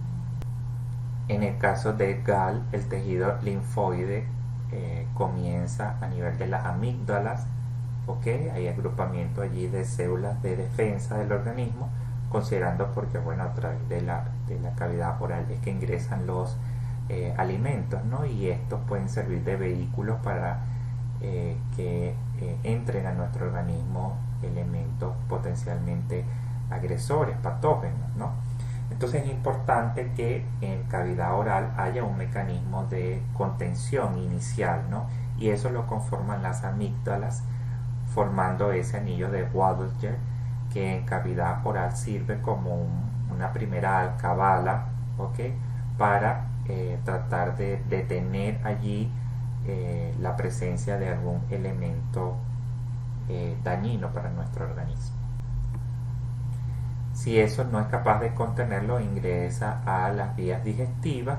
En el caso de GAL, el tejido linfoide comienza a nivel de las amígdalas, ¿okay? Hay agrupamiento allí de células de defensa del organismo, considerando porque bueno, a través de la cavidad oral es que ingresan los alimentos, ¿no? Y estos pueden servir de vehículos para que entren a nuestro organismo elementos potencialmente agresores, patógenos, ¿no? Entonces es importante que en cavidad oral haya un mecanismo de contención inicial, ¿no? Y eso lo conforman las amígdalas, formando ese anillo de Waldeyer que en cavidad oral sirve como una primera alcabala ¿ok? Para tratar de detener allí la presencia de algún elemento dañino para nuestro organismo. Si eso no es capaz de contenerlo, ingresa a las vías digestivas.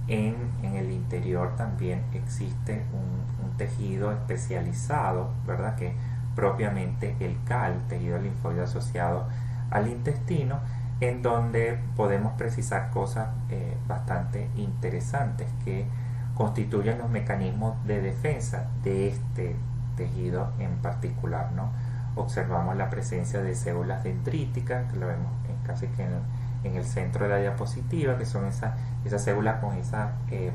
En el interior también existe un tejido especializado, ¿verdad? Que propiamente el CAL, tejido linfoide asociado al intestino, en donde podemos precisar cosas bastante interesantes que constituyen los mecanismos de defensa de este tejido en particular, ¿no? Observamos la presencia de células dendríticas, que lo vemos casi que en el centro de la diapositiva, que son esas células con esas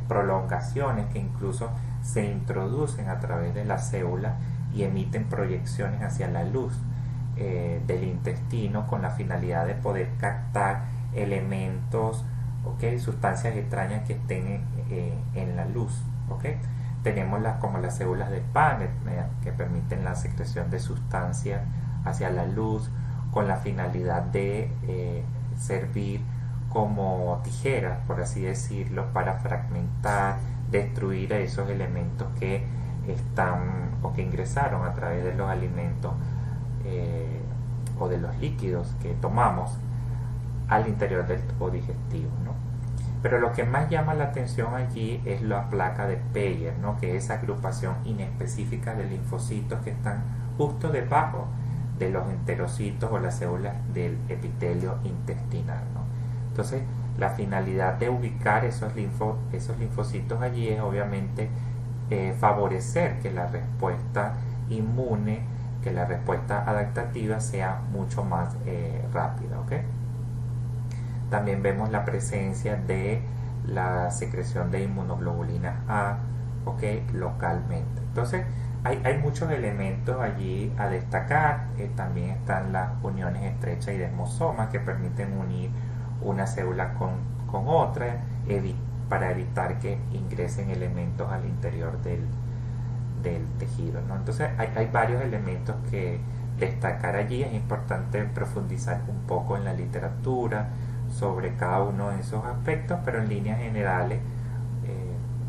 prolongaciones que incluso se introducen a través de la célula y emiten proyecciones hacia la luz del intestino con la finalidad de poder captar elementos, ¿okay? Sustancias extrañas que estén en la luz, ¿okay? Tenemos como las células de Paneth que permiten la secreción de sustancias hacia la luz con la finalidad de servir como tijeras, por así decirlo, para fragmentar, destruir a esos elementos que están o que ingresaron a través de los alimentos o de los líquidos que tomamos al interior del tubo digestivo, ¿no? Pero lo que más llama la atención allí es la placa de Peyer, ¿no? Que es esa agrupación inespecífica de linfocitos que están justo debajo de los enterocitos o las células del epitelio intestinal, ¿no? Entonces, la finalidad de ubicar esos linfocitos allí es obviamente favorecer que la respuesta inmune, que la respuesta adaptativa sea mucho más rápida, ¿ok? También vemos la presencia de la secreción de inmunoglobulina A, ¿ok? Localmente. Entonces, hay muchos elementos allí a destacar. También están las uniones estrechas y desmosomas que permiten unir una célula con otra para evitar que ingresen elementos al interior del tejido, ¿no? Entonces hay varios elementos que destacar allí. Es importante profundizar un poco en la literatura sobre cada uno de esos aspectos, pero en líneas generales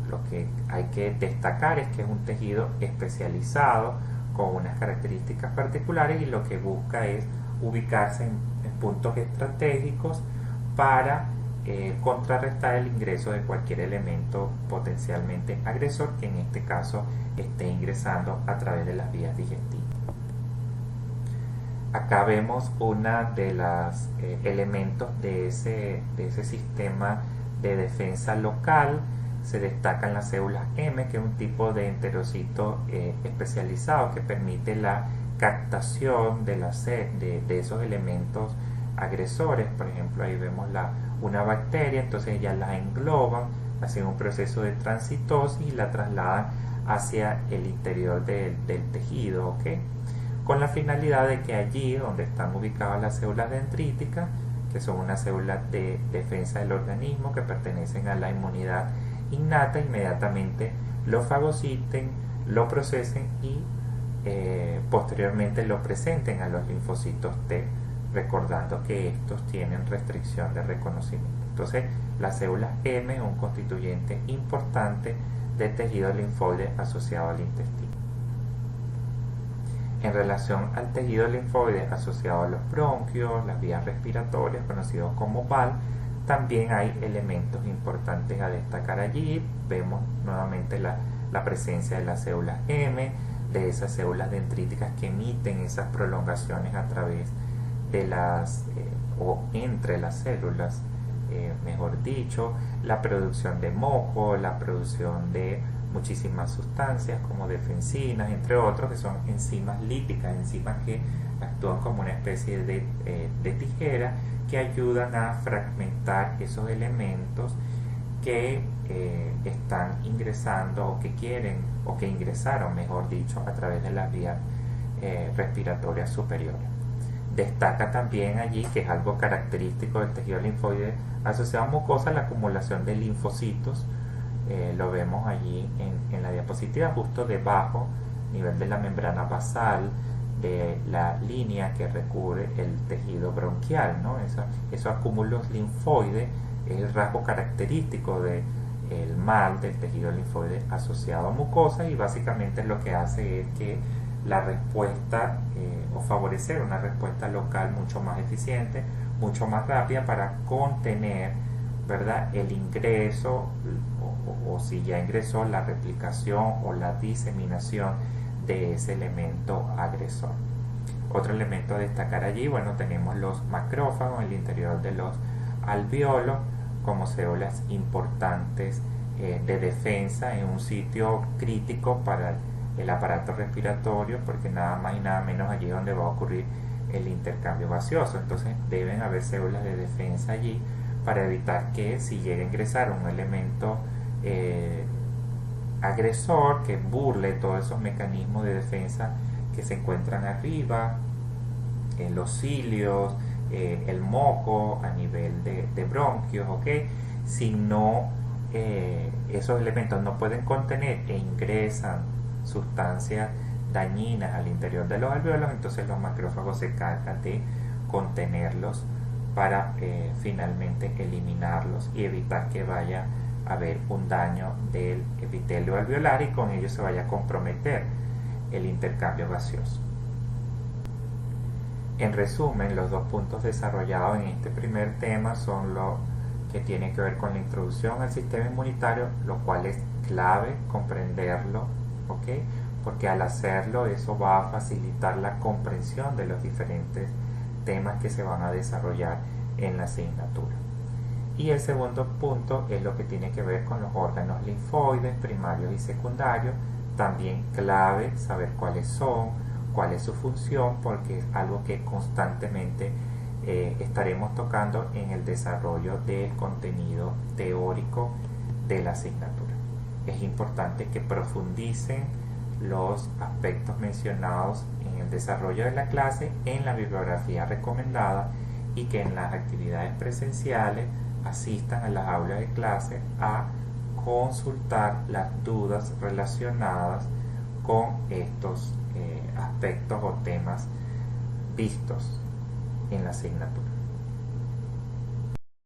lo que hay que destacar es que es un tejido especializado con unas características particulares y lo que busca es ubicarse en puntos estratégicos para contrarrestar el ingreso de cualquier elemento potencialmente agresor que en este caso esté ingresando a través de las vías digestivas. Acá vemos una de los elementos de ese sistema de defensa local. Se destacan las células M, que es un tipo de enterocito especializado que permite la captación de esos elementos agresores. Por ejemplo, ahí vemos una bacteria, entonces ellas la engloban, hacen un proceso de transitosis y la trasladan hacia el interior del tejido, ¿ok? Con la finalidad de que allí donde están ubicadas las células dendríticas, que son unas células de defensa del organismo que pertenecen a la inmunidad innata, inmediatamente lo fagociten, lo procesen y posteriormente lo presenten a los linfocitos T, recordando que estos tienen restricción de reconocimiento. Entonces, las células M es un constituyente importante del tejido linfoide asociado al intestino. En relación al tejido linfoide asociado a los bronquios, las vías respiratorias, conocidos como VAL, también hay elementos importantes a destacar allí. Vemos nuevamente la presencia de las células M, de esas células dendríticas que emiten esas prolongaciones a través de o entre las células, mejor dicho, la producción de moco, la producción de muchísimas sustancias como defensinas, entre otros, que son enzimas líticas, enzimas que actúan como una especie de tijera que ayudan a fragmentar esos elementos que están ingresando o que quieren o que ingresaron, mejor dicho, a través de las vías respiratorias superiores. Destaca también allí, que es algo característico del tejido linfoide asociado a mucosa, la acumulación de linfocitos. Lo vemos allí en la diapositiva, justo debajo, a nivel de la membrana basal de la línea que recubre el tejido bronquial, ¿no? Esos acúmulos linfoides es el rasgo característico del mal del tejido linfoide asociado a mucosa, y básicamente lo que hace es que la respuesta o favorecer una respuesta local mucho más eficiente, mucho más rápida para contener, ¿verdad?, el ingreso o si ya ingresó, la replicación o la diseminación de ese elemento agresor. Otro elemento a destacar allí, bueno, tenemos los macrófagos en el interior de los alvéolos como células importantes de defensa en un sitio crítico para el aparato respiratorio, porque nada más y nada menos allí es donde va a ocurrir el intercambio gaseoso. Entonces deben haber células de defensa allí para evitar que, si llega a ingresar un elemento agresor que burle todos esos mecanismos de defensa que se encuentran arriba, los cilios, el moco a nivel de bronquios, ¿ok? Si no, esos elementos no pueden contener e ingresan sustancias dañinas al interior de los alvéolos, entonces los macrófagos se encargan de contenerlos para finalmente eliminarlos y evitar que vaya a haber un daño del epitelio alveolar y con ello se vaya a comprometer el intercambio gaseoso. En resumen, los dos puntos desarrollados en este primer tema son lo que tiene que ver con la introducción al sistema inmunitario, lo cual es clave comprenderlo, ¿ok? Porque al hacerlo eso va a facilitar la comprensión de los diferentes temas que se van a desarrollar en la asignatura. Y el segundo punto es lo que tiene que ver con los órganos linfoides primarios y secundarios, también clave saber cuáles son, cuál es su función, porque es algo que constantemente estaremos tocando en el desarrollo del contenido teórico de la asignatura. Es importante que profundicen los aspectos mencionados en el desarrollo de la clase en la bibliografía recomendada y que en las actividades presenciales asistan a las aulas de clase a consultar las dudas relacionadas con estos aspectos o temas vistos en la asignatura.